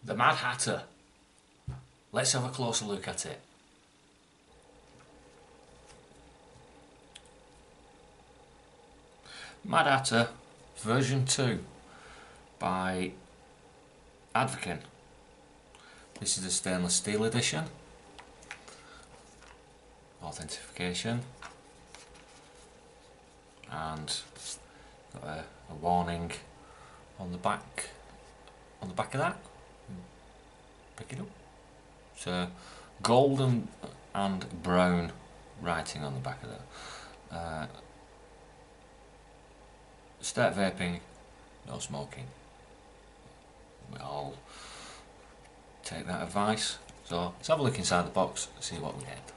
The Mad Hatter. Let's have a closer look at it. Mad Hatter version 2 by Advkin. This is the stainless steel edition. Authentication. And got a warning on the back of that. Pick it up. So golden and brown writing on the back of that. Start vaping, no smoking. We all take that advice. So let's have a look inside the box and see what we get.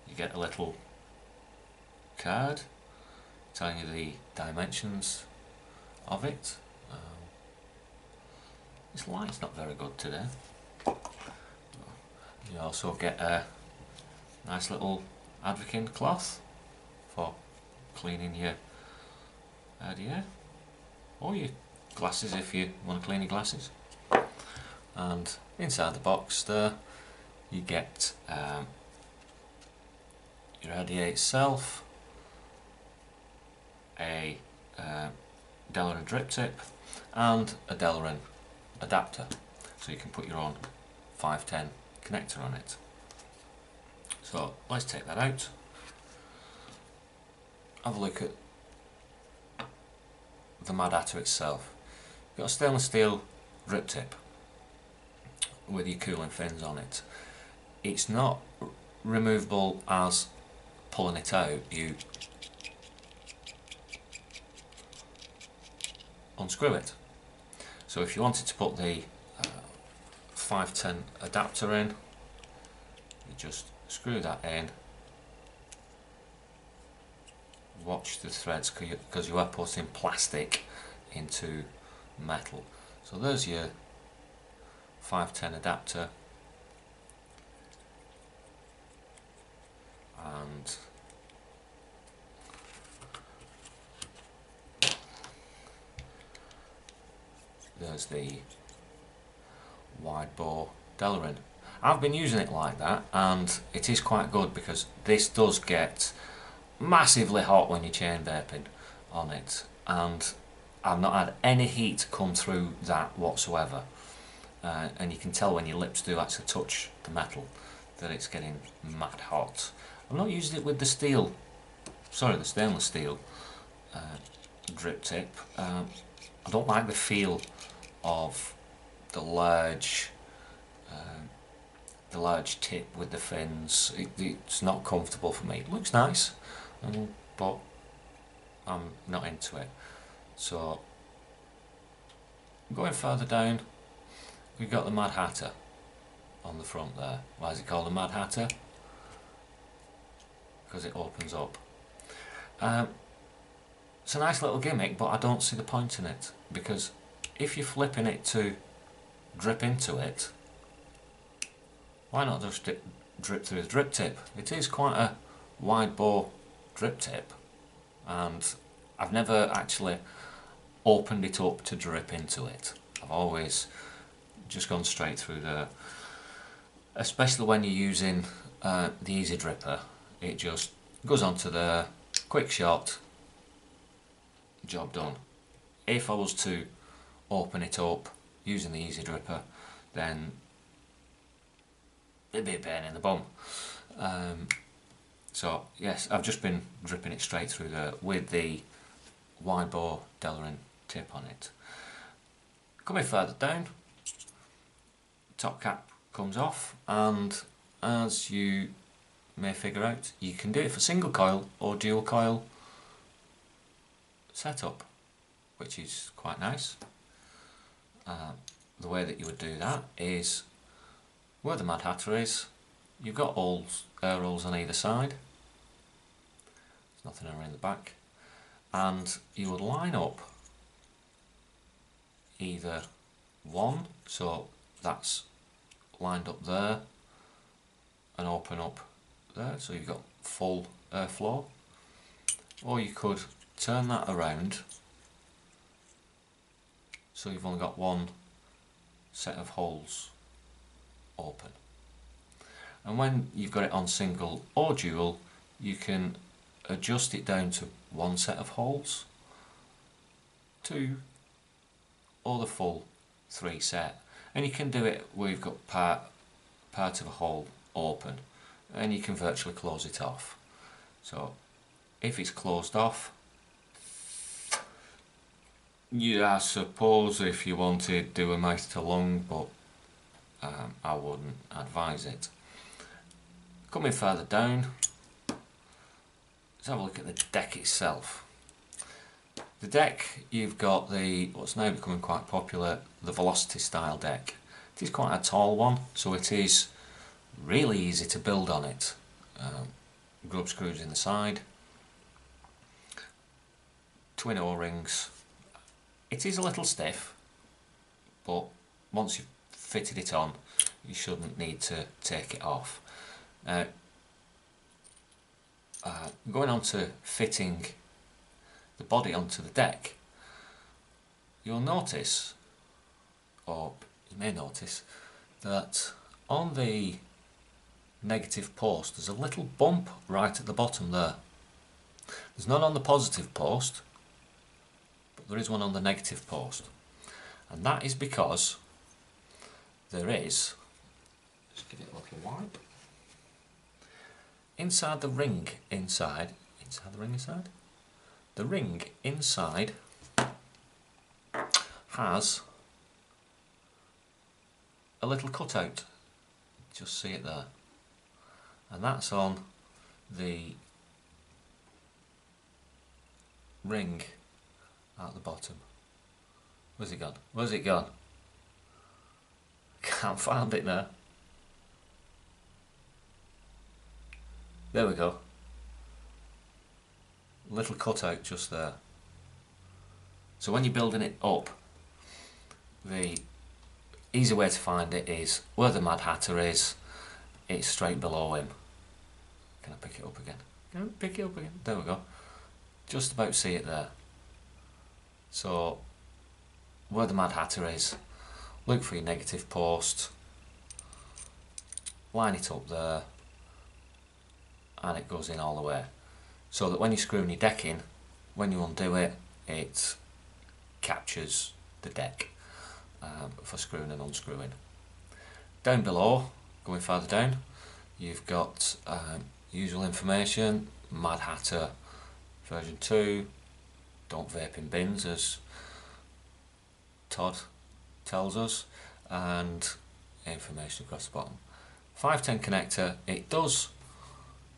You get a little card telling you the dimensions of it. This light's not very good today. You also get a nice little Advkin cloth for cleaning your RDA or your glasses if you want to clean your glasses. And inside the box there you get your RDA itself, a Delrin drip tip and a Delrin adapter, so you can put your own 510 connector on it. So let's take that out, have a look at the Mad Hatter itself. You've got a stainless steel drip tip with your cooling fins on it. It's not removable as pulling it out. You unscrew it. So if you wanted to put the 510 adapter in, you just screw that in. Watch the threads because you are putting plastic into metal. So there's your 510 adapter, and there's the wide bore Delrin. I've been using it like that and it is quite good because this does get massively hot when you're chain vaping on it, and I've not had any heat come through that whatsoever. And you can tell when your lips do actually touch the metal that it's getting mad hot. I've not used it with the the stainless steel drip tip. I don't like the feel of the large tip with the fins. It's not comfortable for me. It looks nice, but I'm not into it. So going further down, we've got the Mad Hatter on the front there. Why is it called the Mad Hatter? Because it opens up. It's a nice little gimmick, but I don't see the point in it, because if you're flipping it to drip into it, why not just drip through the drip tip? It is quite a wide bore drip tip, and I've never actually opened it up to drip into it. I've always just gone straight through there, especially when you're using the Easy Dripper. It just goes onto there, quick shot, job done. If I was to open it up using the Easy Dripper, then it'd be a pain in the bum. So yes, I've just been dripping it straight through there with the wide bore Delrin tip on it. Coming further down, top cap comes off, and as you may figure out, you can do it for single coil or dual coil setup, which is quite nice. The way that you would do that is, where the Mad Hatter is, you've got air holes on either side. There's nothing around the back, and you would line up either one, so that's lined up there, and open up there, so you've got full airflow, or you could turn that around so you've only got one set of holes open. And when you've got it on single or dual, you can adjust it down to one set of holes, two, or the full 3 set. And you can do it where you've got part of a hole open, and you can virtually close it off. So if it's closed off, I suppose if you wanted, do a mouth to lung, but I wouldn't advise it. Coming further down, let's have a look at the deck itself. The deck, you've got what's now becoming quite popular, the Velocity style deck. It is quite a tall one, so it is really easy to build on it. Grub screws in the side, twin O-rings. It is a little stiff, but once you've fitted it on, you shouldn't need to take it off. Going on to fitting the body onto the deck, you'll notice, or you may notice, that on the negative post there's a little bump right at the bottom there. There's none on the positive post, but there is one on the negative post, and that is because there is, just give it a little wipe, inside the ring inside, the ring inside has a little cutout, just see it there, and that's on the ring at the bottom. Where's it gone? Where's it gone? Can't find it now. There we go. Little cutout just there. So when you're building it up, the easy way to find it is where the Mad Hatter is. It's straight below him. Can I pick it up again? Can I pick it up again? There we go. Just about see it there. So where the Mad Hatter is, look for your negative post, line it up there, and it goes in all the way. So that when you're screwing your deck in, when you undo it, it captures the deck for screwing and unscrewing. Down below, going further down, you've got usual information, Mad Hatter version 2, don't vape in bins as Todd tells us, and information across the bottom. 510 connector, it does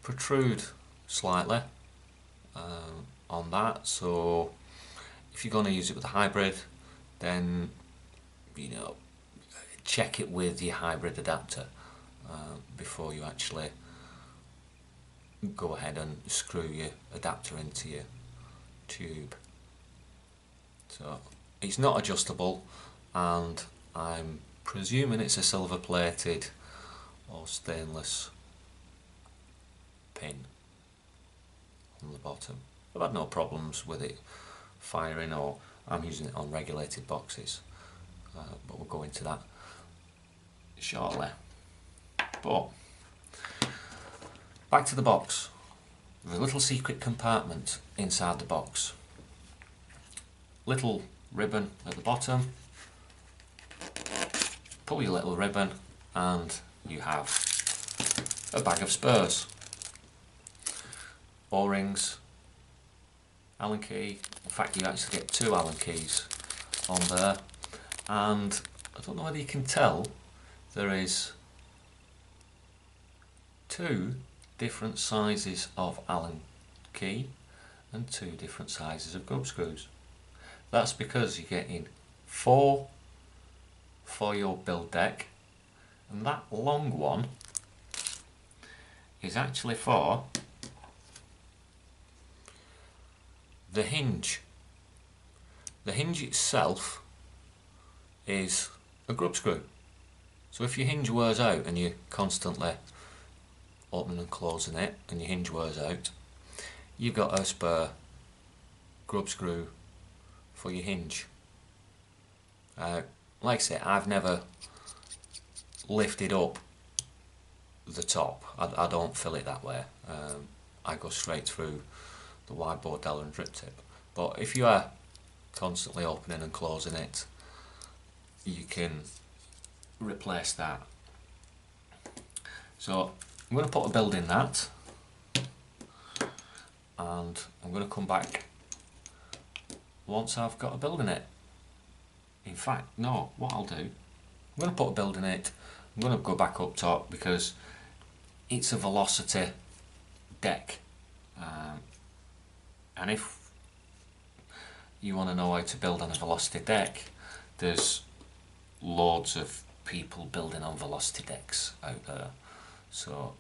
protrude slightly on that, so if you're going to use it with a hybrid, then check it with your hybrid adapter before you actually go ahead and screw your adapter into your tube. So it's not adjustable, and I'm presuming it's a silver plated or stainless pin on the bottom. I've had no problems with it firing, or I'm using it on regulated boxes, but we'll go into that shortly. But back to the box. There's a little secret compartment inside the box. Little ribbon at the bottom. Pull your little ribbon and you have a bag of spurs. O-rings, Allen key. In fact, you actually get 2 Allen keys on there, and I don't know whether you can tell, there is 2 different sizes of Allen key and 2 different sizes of grub screws. That's because you're getting 4 for your build deck, and that long one is actually for the hinge. The hinge itself is a grub screw. So if your hinge wears out and you're constantly opening and closing it and your hinge wears out, you've got a spare grub screw for your hinge. Like I say, I've never lifted up the top. I don't fill it that way. I go straight through the wide bore deller and drip tip. But if you are constantly opening and closing it, you can replace that. So I'm going to put a build in that, and I'm going to come back once I've got a build in it. In fact, no, what I'll do, I'm going to put a build in it, I'm going to go back up top because it's a velocity deck, and if you want to know how to build on a velocity deck, there's loads of people building on velocity decks out there. So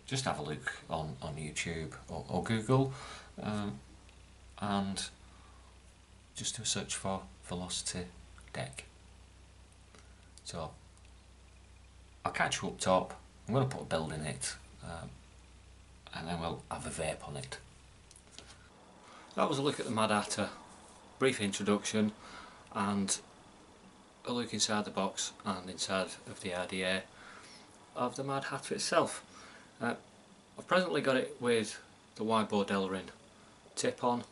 just have a look on YouTube or Google, and just do a search for velocity deck. So I'll catch you up top. I'm going to put a build in it, and then we'll have a vape on it. That was a look at the Mad Hatter, brief introduction and a look inside the box and inside of the RDA of the Mad Hatter itself. I've presently got it with the wide bore Delrin tip on.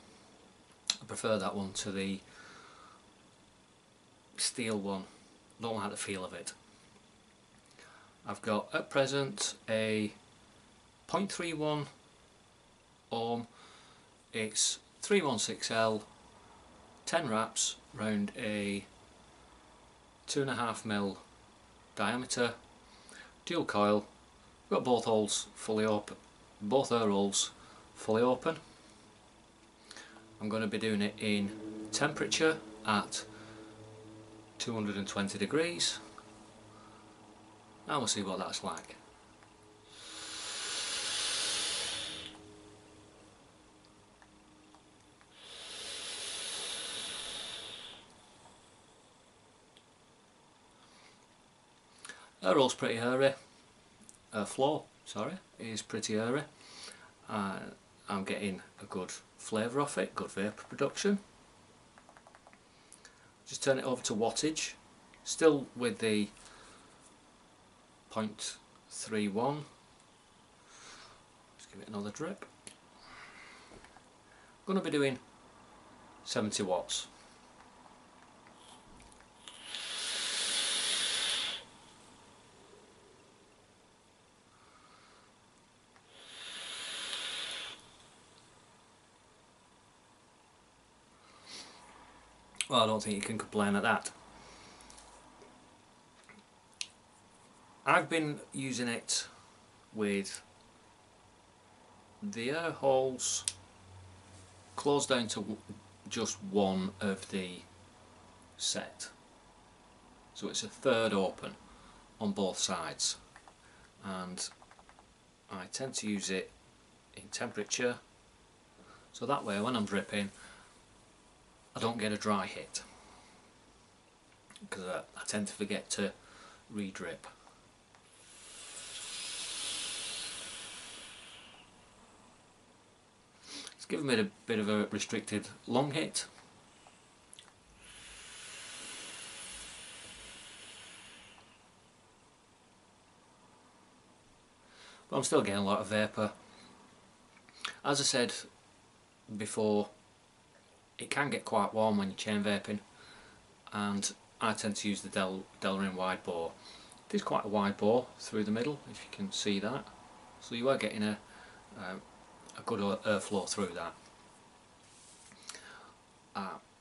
I prefer that one to the steel one. I don't like the feel of it. I've got at present a 0.31 ohm. It's 316L, 10 wraps round a 2.5mm diameter, dual coil. Got both holes fully open, both air holes fully open. I'm going to be doing it in temperature at 220 degrees, and we'll see what that's like. Air hole's pretty airy. Floor, sorry, is pretty airy. I'm getting a good flavour off it, good vapour production. Just turn it over to wattage, still with the 0.31. Just give it another drip. I'm going to be doing 70 watts. Well, I don't think you can complain at that. I've been using it with the air holes closed down to just one of the set. So it's a third open on both sides, and I tend to use it in temperature, so that way when I'm dripping I don't get a dry hit, because I tend to forget to re-drip. It's given me a bit of a restricted long hit. But I'm still getting a lot of vapour. As I said before, it can get quite warm when you're chain vaping, and I tend to use the Delrin wide bore. It is quite a wide bore through the middle, if you can see that. So you are getting a good airflow through that.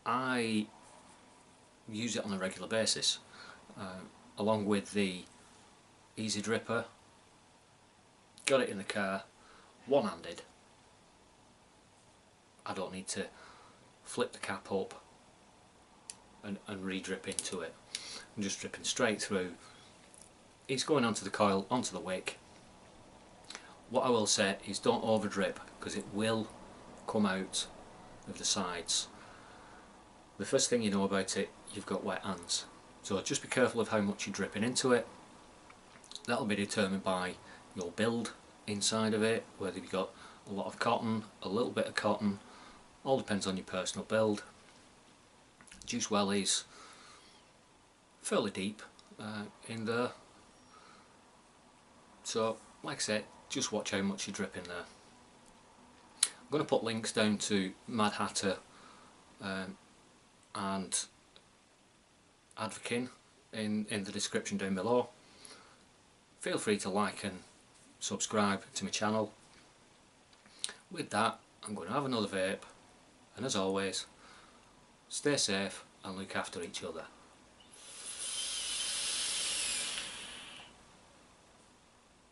I use it on a regular basis, along with the Easy Dripper. Got it in the car, one-handed. I don't need to flip the cap up and re-drip into it. I'm just dripping straight through. It's going onto the coil, onto the wick. What I will say is don't over drip, because it will come out of the sides. The first thing you know about it, you've got wet hands. So just be careful of how much you're dripping into it. That'll be determined by your build inside of it, whether you've got a lot of cotton, a little bit of cotton, all depends on your personal build. Juice wellies, fairly deep in there. So like I said, just watch how much you drip in there. I'm going to put links down to Mad Hatter and Advkin in the description down below. Feel free to like and subscribe to my channel. With that, I'm going to have another vape, and as always, stay safe and look after each other.